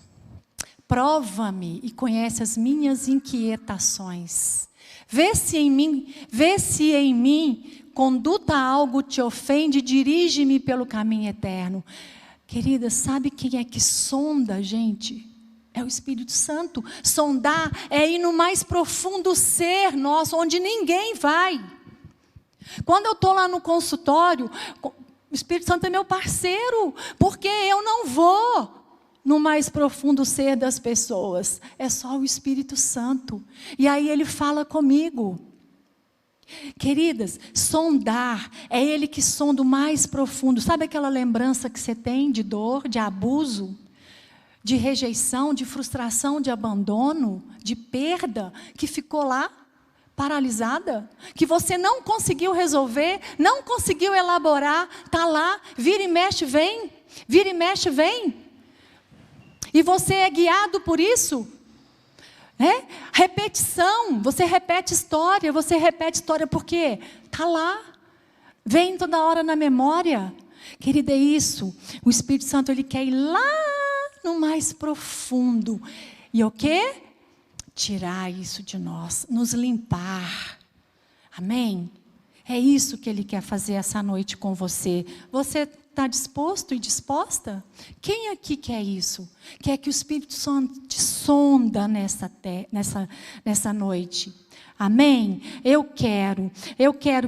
Prova-me e conhece as minhas inquietações. Vê se em mim conduta algo te ofende, dirige-me pelo caminho eterno. Querida, sabe quem é que sonda a gente? É o Espírito Santo. Sondar é ir no mais profundo ser nosso, onde ninguém vai. Quando eu estou lá no consultório, o Espírito Santo é meu parceiro, porque eu não vou no mais profundo ser das pessoas. É só o Espírito Santo. E aí ele fala comigo. Queridas, sondar, é Ele que sonda o mais profundo. Sabe aquela lembrança que você tem de dor, de abuso, de rejeição, de frustração, de abandono, de perda, que ficou lá, paralisada? Que você não conseguiu resolver, não conseguiu elaborar, está lá, vira e mexe, vem, vira e mexe, vem. E você é guiado por isso? Repetição, você repete história porque está lá, vem toda hora na memória. Querida, é isso, o Espírito Santo ele quer ir lá no mais profundo, e o quê? Tirar isso de nós, nos limpar, amém? É isso que Ele quer fazer essa noite com você. Você está disposto e disposta? Quem aqui quer isso? Quer que o Espírito Santo te sonda nessa noite? Amém? Eu quero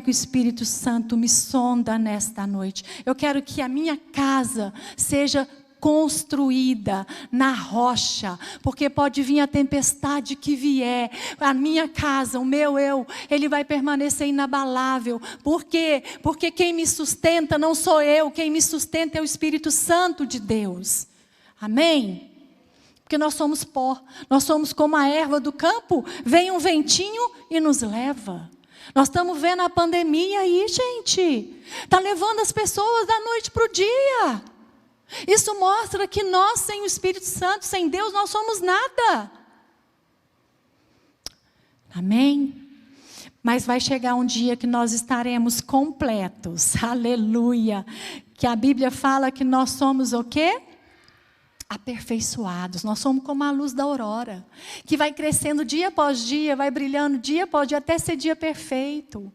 que o Espírito Santo me sonda nesta noite. Eu quero que a minha casa seja construída na rocha, porque pode vir a tempestade que vier, a minha casa, o meu eu, ele vai permanecer inabalável. Por quê? Porque quem me sustenta não sou eu, quem me sustenta é o Espírito Santo de Deus. Amém? Porque nós somos pó, nós somos como a erva do campo, vem um ventinho e nos leva. Nós estamos vendo a pandemia aí, gente, está levando as pessoas da noite para o dia. Isso mostra que nós, sem o Espírito Santo, sem Deus, nós somos nada. Amém? Mas vai chegar um dia que nós estaremos completos. Aleluia. Que a Bíblia fala que nós somos o quê? Aperfeiçoados. Nós somos como a luz da aurora, que vai crescendo dia após dia, vai brilhando dia após dia, até ser dia perfeito.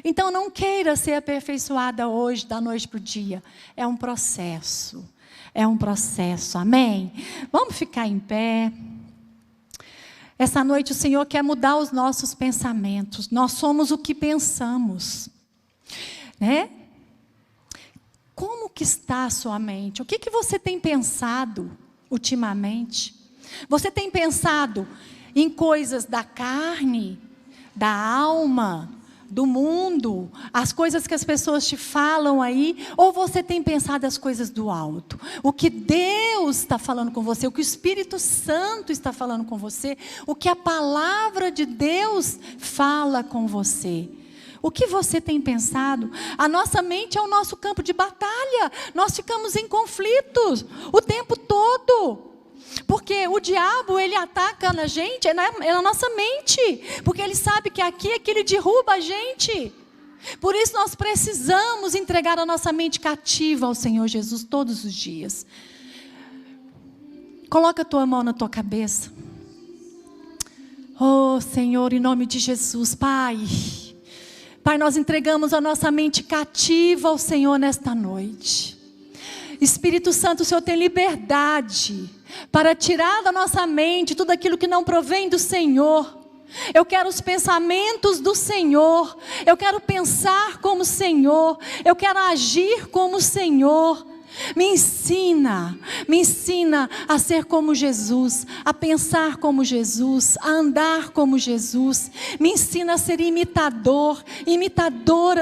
Então não queira ser aperfeiçoada hoje, da noite para o dia. É um processo. É um processo, amém? Vamos ficar em pé. Essa noite o Senhor quer mudar os nossos pensamentos. Nós somos o que pensamos, né? Como que está a sua mente? O que você tem pensado ultimamente? Você tem pensado em coisas da carne, da alma, do mundo, as coisas que as pessoas te falam aí, ou você tem pensado as coisas do alto? O que Deus está falando com você, o que o Espírito Santo está falando com você, o que a palavra de Deus fala com você? O que você tem pensado? A nossa mente é o nosso campo de batalha. Nós ficamos em conflitos o tempo todo. Porque o diabo, ele ataca na gente, é na nossa mente. Porque ele sabe que aqui é que ele derruba a gente. Por isso nós precisamos entregar a nossa mente cativa ao Senhor Jesus todos os dias. Coloca a tua mão na tua cabeça. Oh Senhor, em nome de Jesus, Pai. Pai, nós entregamos a nossa mente cativa ao Senhor nesta noite. Espírito Santo, o Senhor tem liberdade para tirar da nossa mente tudo aquilo que não provém do Senhor. Eu quero os pensamentos do Senhor. Eu quero pensar como o Senhor. Eu quero agir como o Senhor. Me ensina a ser como Jesus, a pensar como Jesus, a andar como Jesus. Me ensina a ser imitadora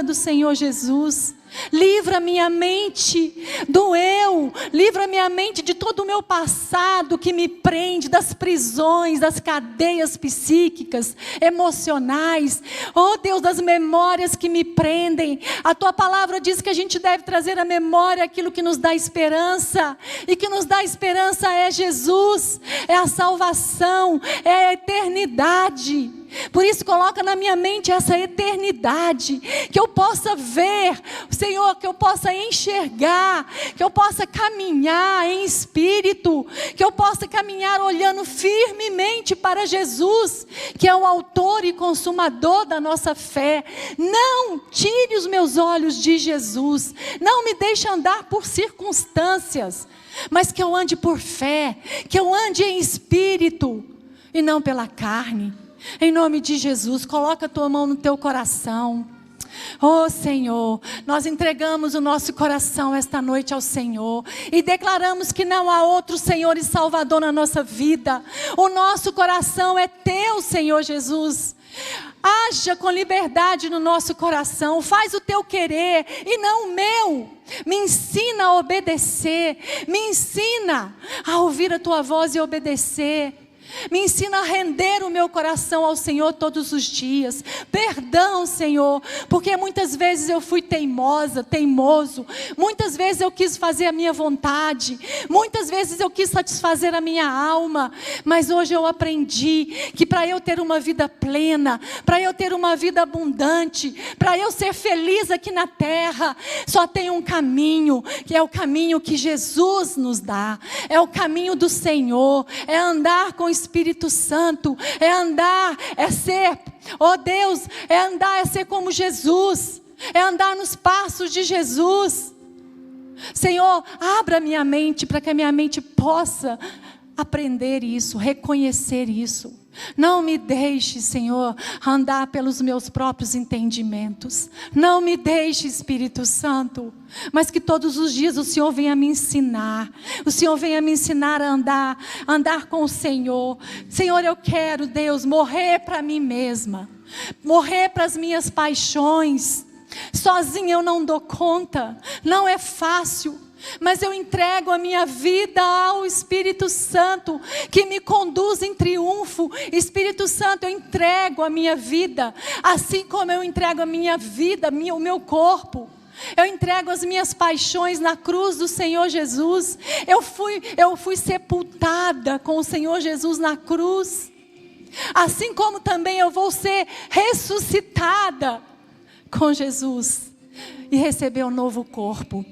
do Senhor Jesus. Livra minha mente do eu, livra minha mente de todo o meu passado que me prende, das prisões, das cadeias psíquicas, emocionais, oh Deus, das memórias que me prendem. A tua palavra diz que a gente deve trazer à memória aquilo que nos dá esperança, e que nos dá esperança é Jesus, é a salvação, é a eternidade. Por isso coloca na minha mente essa eternidade, que eu possa ver, Senhor, que eu possa enxergar, que eu possa caminhar em espírito, que eu possa caminhar olhando firmemente para Jesus, que é o autor e consumador da nossa fé. Não tire os meus olhos de Jesus, não me deixe andar por circunstâncias, mas que eu ande por fé, que eu ande em espírito e não pela carne. Em nome de Jesus, coloca a tua mão no teu coração. Oh Senhor, nós entregamos o nosso coração esta noite ao Senhor e declaramos que não há outro Senhor e Salvador na nossa vida. O nosso coração é teu, Senhor Jesus. Haja com liberdade no nosso coração, faz o teu querer e não o meu. Me ensina a obedecer, me ensina a ouvir a tua voz e obedecer. Me ensina a render o meu coração ao Senhor todos os dias. Perdão, Senhor, porque muitas vezes eu fui teimoso. Muitas vezes eu quis fazer a minha vontade. Muitas vezes eu quis satisfazer a minha alma. Mas hoje eu aprendi que para eu ter uma vida plena, para eu ter uma vida abundante, para eu ser feliz aqui na terra, só tem um caminho, que é o caminho que Jesus nos dá. É o caminho do Senhor, é andar com o Espírito Santo, é andar, é ser, oh Deus, é andar, é ser como Jesus, é andar nos passos de Jesus. Senhor, abra minha mente para que a minha mente possa aprender isso, reconhecer isso. Não me deixe, Senhor, andar pelos meus próprios entendimentos. Não me deixe, Espírito Santo, mas que todos os dias o Senhor venha me ensinar. O Senhor venha me ensinar a andar com o Senhor. Senhor, eu quero, Deus, morrer para mim mesma, morrer para as minhas paixões. Sozinha eu não dou conta, não é fácil. Mas eu entrego a minha vida ao Espírito Santo, que me conduz em triunfo. Espírito Santo, eu entrego a minha vida, assim como eu entrego a minha vida, o meu corpo. Eu entrego as minhas paixões na cruz do Senhor Jesus. Eu fui sepultada com o Senhor Jesus na cruz. Assim como também eu vou ser ressuscitada com Jesus e receber um novo corpo.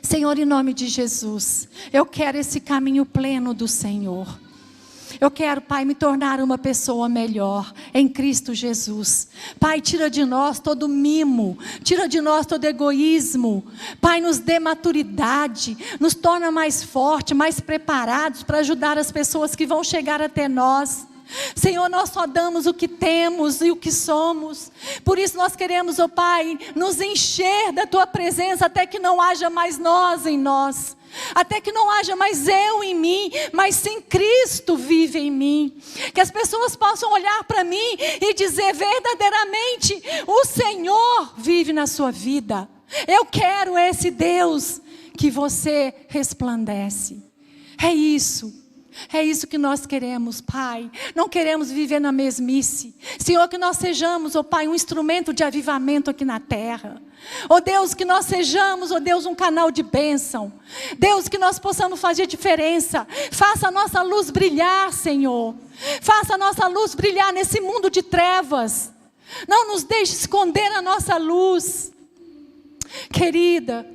Senhor, em nome de Jesus, eu quero esse caminho pleno do Senhor. Eu quero, Pai, me tornar uma pessoa melhor em Cristo Jesus. Pai, tira de nós todo mimo, tira de nós todo egoísmo. Pai, nos dê maturidade, nos torna mais fortes, mais preparados para ajudar as pessoas que vão chegar até nós. Senhor, nós só damos o que temos e o que somos. Por isso nós queremos, ó Pai, nos encher da Tua presença até que não haja mais nós em nós. Até que não haja mais eu em mim, mas sim Cristo vive em mim. Que as pessoas possam olhar para mim e dizer verdadeiramente: o Senhor vive na sua vida. Eu quero esse Deus que você resplandece. É isso que nós queremos, Pai. Não queremos viver na mesmice. Senhor, que nós sejamos, ó Pai, um instrumento de avivamento aqui na terra. Ó Deus, que nós sejamos, ó Deus, um canal de bênção. Deus, que nós possamos fazer diferença. Faça a nossa luz brilhar, Senhor. Faça a nossa luz brilhar nesse mundo de trevas. Não nos deixe esconder a nossa luz. Querida,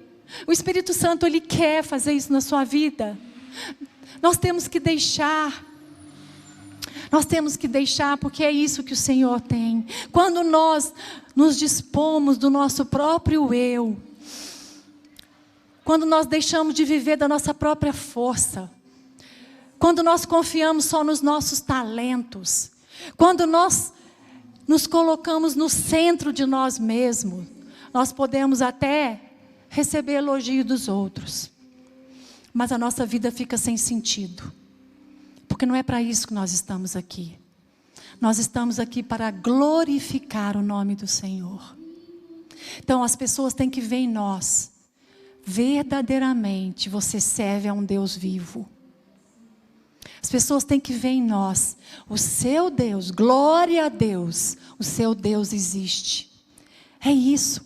o Espírito Santo, Ele quer fazer isso na sua vida. Nós temos que deixar, porque é isso que o Senhor tem. Quando nós nos dispomos do nosso próprio eu, quando nós deixamos de viver da nossa própria força, quando nós confiamos só nos nossos talentos, quando nós nos colocamos no centro de nós mesmos, nós podemos até receber elogio dos outros. Mas a nossa vida fica sem sentido. Porque não é para isso que nós estamos aqui. Nós estamos aqui para glorificar o nome do Senhor. Então as pessoas têm que ver em nós. Verdadeiramente você serve a um Deus vivo. As pessoas têm que ver em nós. O seu Deus, glória a Deus. O seu Deus existe. É isso.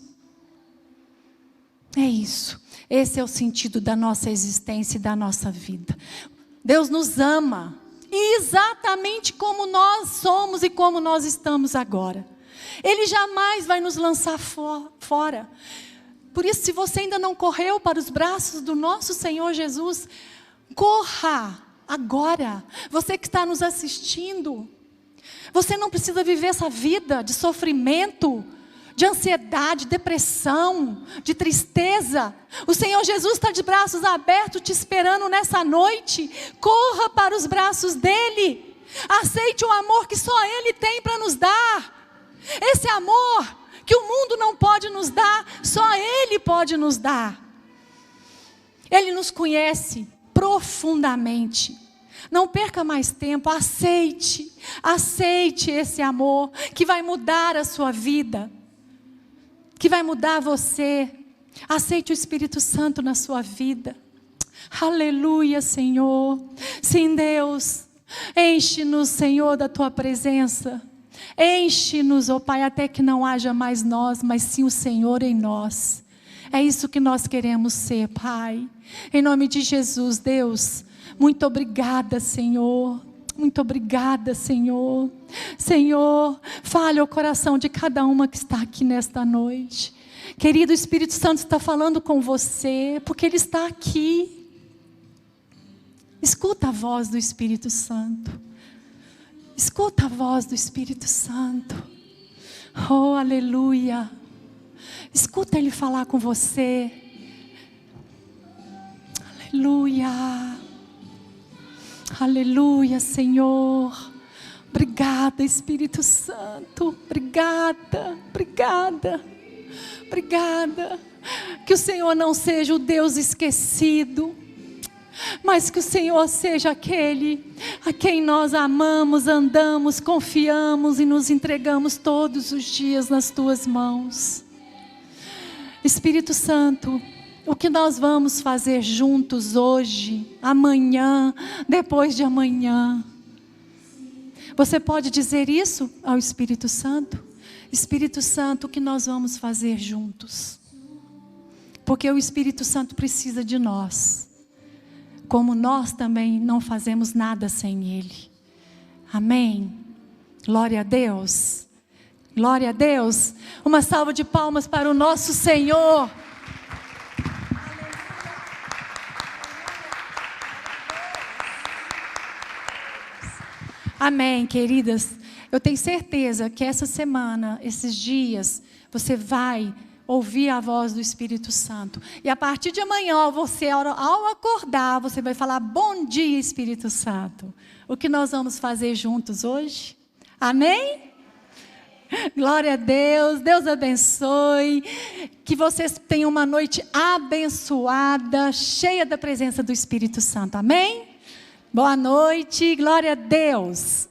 É isso. Esse é o sentido da nossa existência e da nossa vida. Deus nos ama, exatamente como nós somos e como nós estamos agora. Ele jamais vai nos lançar fora. Por isso, se você ainda não correu para os braços do nosso Senhor Jesus, corra agora. Você que está nos assistindo, você não precisa viver essa vida de sofrimento, de ansiedade, depressão, de tristeza. O Senhor Jesus está de braços abertos te esperando nessa noite. Corra para os braços dEle. Aceite o amor que só Ele tem para nos dar. Esse amor que o mundo não pode nos dar, só Ele pode nos dar. Ele nos conhece profundamente. Não perca mais tempo, aceite esse amor que vai mudar a sua vida, que vai mudar você. Aceite o Espírito Santo na sua vida. Aleluia, Senhor. Sim, Deus, enche-nos, Senhor, da Tua presença. Enche-nos, ó Pai, até que não haja mais nós, mas sim o Senhor em nós. É isso que nós queremos ser, Pai. Em nome de Jesus, Deus, muito obrigada, Senhor. Muito obrigada, Senhor. Senhor, fale ao coração de cada uma que está aqui nesta noite. Querido, o Espírito Santo está falando com você, porque Ele está aqui. Escuta a voz do Espírito Santo. Escuta a voz do Espírito Santo. Oh, aleluia. Escuta Ele falar com você. Aleluia. Aleluia, Senhor. Obrigada, Espírito Santo. Obrigada, obrigada, obrigada. Que o Senhor não seja o Deus esquecido, mas que o Senhor seja aquele a quem nós amamos, andamos, confiamos e nos entregamos todos os dias nas Tuas mãos. Espírito Santo, o que nós vamos fazer juntos hoje, amanhã, depois de amanhã? Você pode dizer isso ao Espírito Santo? Espírito Santo, o que nós vamos fazer juntos? Porque o Espírito Santo precisa de nós, como nós também não fazemos nada sem Ele. Amém? Glória a Deus. Glória a Deus. Uma salva de palmas para o nosso Senhor. Amém, queridas. Eu tenho certeza que essa semana, esses dias, você vai ouvir a voz do Espírito Santo. E a partir de amanhã, você, ao acordar, você vai falar: bom dia, Espírito Santo. O que nós vamos fazer juntos hoje? Amém? Glória a Deus. Deus abençoe. Que vocês tenham uma noite abençoada, cheia da presença do Espírito Santo. Amém? Boa noite. Glória a Deus.